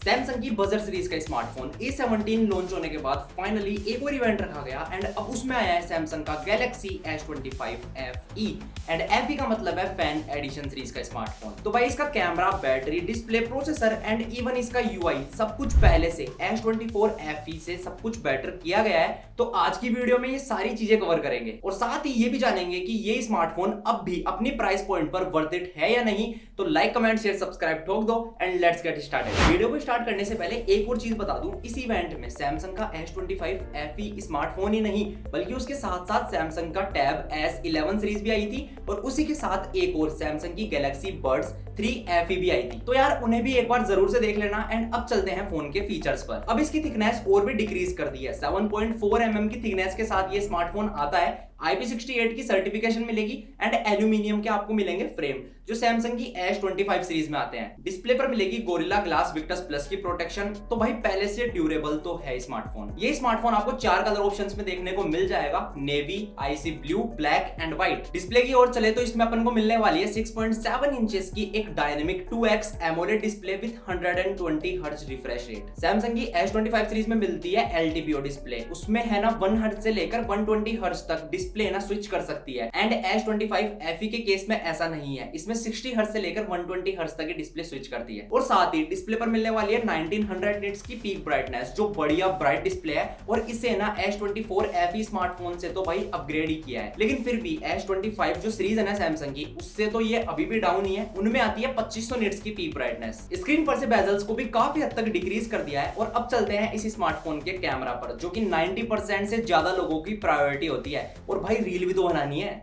Samsung की buzzer series का smartphone A17 launch होने के बाद फाइनली एक और इवेंट रखा गया एंड अब उसमें आया है सैमसंग का Galaxy S25 FE and FE का मतलब है फैन एडिशन सीरीज का स्मार्टफोन। तो भाई इसका camera, battery, display, processor and even इसका UI सब कुछ पहले से S24 FE से सब कुछ बेटर किया गया है। तो आज की वीडियो में ये सारी चीजें कवर करेंगे और साथ ही ये भी जानेंगे कि ये स्मार्टफोन अब भी अपनी प्राइस पॉइंट पर वर्थ इट है या नहीं। तो लाइक, कमेंट, शेयर, सब्सक्राइब ठोक दो and let's get started. Video को स्टार्ट करने से पहले एक और चीज बता दूं, इस इवेंट में सैमसंग का S25 FE स्मार्टफोन ही नहीं बल्कि उसके साथ साथ सैमसंग का टैब S11 सीरीज भी आई थी और उसी के साथ एक और सैमसंग की गैलेक्सी बड्स 3 FE भी आई थी। तो यार उन्हें भी एक बार जरूर से देख लेना। एंड अब चलते हैं फोन के फीचर्स पर। अब इसकी थिकनेस और भी डिक्रीज कर दी है। 7.4 mm की थिकनेस के साथ ये स्मार्टफोन आता है। IP68 की सर्टिफिकेशन मिलेगी एंड एल्यूमिनियम के आपको मिलेंगे फ्रेम जो सैमसंग की S25 सीरीज में आते हैं। डिस्प्ले पर मिलेगी गोरिल्ला ग्लास विक्टस प्लस की प्रोटेक्शन। तो भाई पहले से ड्यूरेबल तो है स्मार्टफोन। ये स्मार्टफोन आपको 4 कलर ऑप्शंस में देखने को मिल जाएगा, navy, IC blue, black and white. Display की ओर चले तो इसमें अपन को मिलने वाली है 6.7 इंचेस की एक dynamic 2x AMOLED display with 120 hertz refresh rate. Samsung की S25 सीरीज में मिलती है LTPO डिस्प्ले, उसमें है ना 1 हर्ट्ज से लेकर 120 हर्ट्ज तक डिस्प्ले ना स्विच कर सकती है। एंड S25 FE के केस में ऐसा नहीं है, इसमें 60 हर्ट्ज से लेकर 120 हर्ट्ज तक की डिस्प्ले स्विच करती है। और साथ ही डिस्प्ले पर मिलने वाली है 1900 निट्स की पीक ब्राइटनेस जो बढ़िया ब्राइट डिस्प्ले है और इसे ना S24 FE स्मार्टफोन से तो भाई अपग्रेड ही किया है। लेकिन फिर भी S25 जो सीरीज है ना सैमसंग की, उससे तो ये अभी भी डाउन ही है। उनमें आती है 2500 निट्स की पीक ब्राइटनेस। स्क्रीन पर से बेजल्स को भी काफी हद तक डिक्रीज कर दिया है। और अब चलते हैं इस स्मार्टफोन के कैमरा पर जो कि 90% से ज्यादा लोगों की प्रायोरिटी होती है। और भाई रील भी तो बनानी है।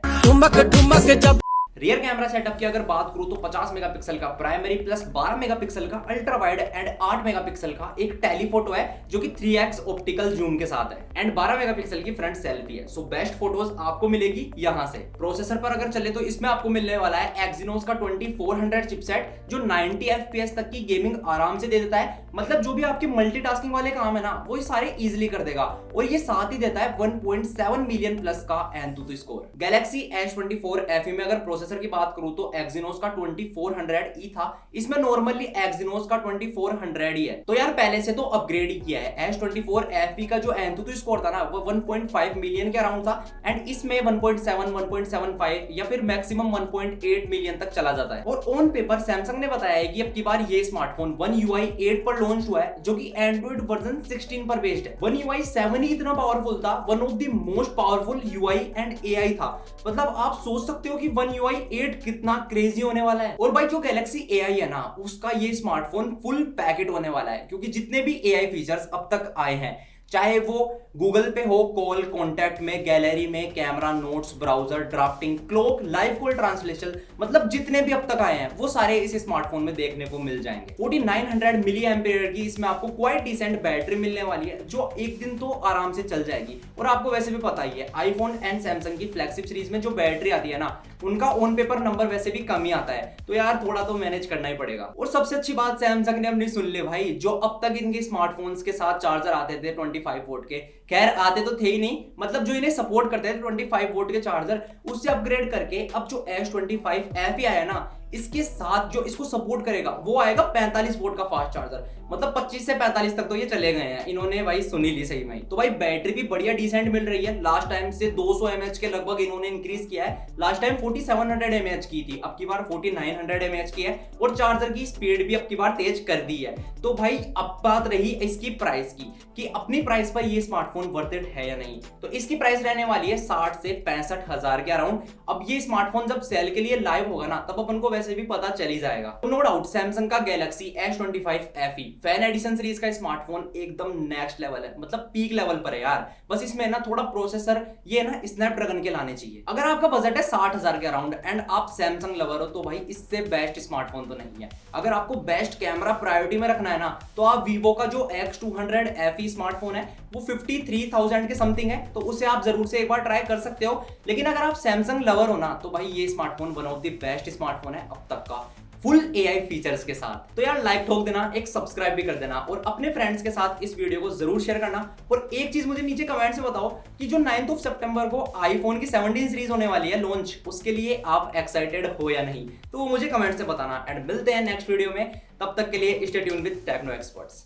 रियर कैमरा सेटअप की अगर बात करूं तो 50 मेगापिक्सल का प्राइमरी प्लस 12 मेगापिक्सल का अल्ट्रा वाइड एंड 8 मेगापिक्सल का एक टेलीफोटो है जो कि 3x ऑप्टिकल जूम के साथ है एंड 12 मेगापिक्सल की फ्रंट सेल्फी है। सो बेस्ट फोटोज आपको मिलेगी यहां से। प्रोसेसर पर अगर चले तो इसमें आपको मिलने वाला है Exynos का 2400 चिपसेट जो 90 FPS तक की गेमिंग आराम से दे देता है। मतलब जो भी आपके मल्टीटास्किंग वाले काम है ना वो सारे इजीली कर देगा। और ये साथ ही देता है 1.7 मिलियन प्लस का एंतुतु स्कोर। गैलेक्सी S24 FE में अगर प्रोसेसर की बात करूं तो Exynos का 2400E था, इसमें नॉर्मली Exynos का 2400 ही है। तो यार पहले से तो अपग्रेड ही किया है। S24 FE का जो एंतुतु स्कोर था ना वो 1.5 मिलियन के अराउंड था एंड इसमें 1.7, 1.75 या फिर मैक्सिमम 1.8 मिलियन तक चला जाता है। और ऑन पेपर सैमसंग ने बताया है कि अब की बार ये स्मार्टफोन One UI 8 पर लॉन्च हुआ है जो कि एंड्रॉइड वर्जन 16 पर बेस्ड है। One UI 7 ही इतना पावरफुल था, one of the most powerful UI and AI था। मतलब आप सोच सकते हो कि One UI 8 कितना क्रेजी होने वाला है। और भाई जो गैलेक्सी AI है ना उसका ये स्मार्टफोन फुल पैकेट होने वाला है क्योंकि जितने भी AI फीचर्स अब तक आए हैं, चाहे वो गूगल पे हो, कॉल, कॉन्टैक्ट में, गैलरी में, camera, notes, browser, drafting, clock, live call translation, मतलब जितने भी अब तक आए हैं वो सारे इस स्मार्टफोन में देखने को मिल जाएंगे। 4900 मिली एम्पियर की इसमें आपको क्वाइट डिसेंट बैटरी मिलने वाली है जो एक दिन तो आराम से चल जाएगी। और आपको वैसे भी पता ही है आईफोन एंड सैमसंग की फ्लैगशिप सीरीज में जो बैटरी आती है ना उनका ऑन पेपर नंबर वैसे भी कम ही आता है। तो यार थोड़ा तो मैनेज करना ही पड़ेगा। और सबसे अच्छी बात सैमसंग ने अपनी सुन ली भाई, जो अब तक इनके स्मार्टफोन्स के साथ चार्जर आते थे 25 वोल्ट के, खैर आते तो थे ही नहीं, मतलब जो इन्हें सपोर्ट करते थे 25 वोल्ट के चार्जर, उससे अपग्रेड करके अब जो S25 FE आया ना इसके साथ जो इसको सपोर्ट करेगा वो आएगा 45 वोल्ट का फास्ट चार्जर। मतलब 25 से 45 तक तो ये चले गए हैं, इन्होंने भाई सुनी ली सही में। तो भाई बैटरी भी बढ़िया डिसेंट मिल रही है। लास्ट टाइम से 200 mAh के लगभग इन्होंने इंक्रीज किया है। लास्ट टाइम 4700 mAh की थी, अब की बार 4900 mAh की है। और चार्जर की स्पीड भी अब की बार तेज कर दी है। तो भाई अब बात रही इसकी प्राइस की कि अपनी प्राइस पर ये स्मार्टफोन वर्थ इट है या नहीं। तो इसकी प्राइस रहने वाली है 60 से 65 हजार के अराउंड। अब ये स्मार्टफोन जब सेल के लिए लाइव होगा ना तब अपन को वैसे भी पता चल ही जाएगा। तो नो डाउट सैमसंग का Galaxy S25 FE fan addition series का स्मार्टफोन एकदम नेक्स्ट लेवल है, मतलब पीक लेवल पर है यार। बस इसमें ना थोड़ा प्रोसेसर ये ना स्नैपड्रैगन के लाने चाहिए। अगर आपका बजट है 60,000 के अराउंड एंड आप सैमसंग लवर हो तो भाई इससे बेस्ट स्मार्टफोन तो नहीं है। अगर आपको बेस्ट कैमरा प्रायोरिटी में रखना है ना तो आप वीवो का जो X200 FE स्मार्टफोन है वो 53,000 के समथिंग है, तो उसे आप जरूर से एक बार ट्राई कर सकते हो। लेकिन अगर आप सैमसंग लवर हो ना तो भाई ये smartphone one of the best smartphone है अब तक का। फुल AI फीचर्स के साथ। तो यार लाइक ठोक देना, एक सब्सक्राइब भी कर देना और अपने फ्रेंड्स के साथ इस वीडियो को जरूर शेयर करना। और एक चीज मुझे नीचे कमेंट से बताओ कि जो 9 सितंबर को आईफोन की 17 सीरीज होने वाली है लॉन्च, उसके लिए आप एक्साइटेड हो या नहीं, तो वो मुझे कमेंट से बताना। एंड मिलते हैं नेक्स्ट वीडियो में, तब तक के लिए stay tuned with Techno experts.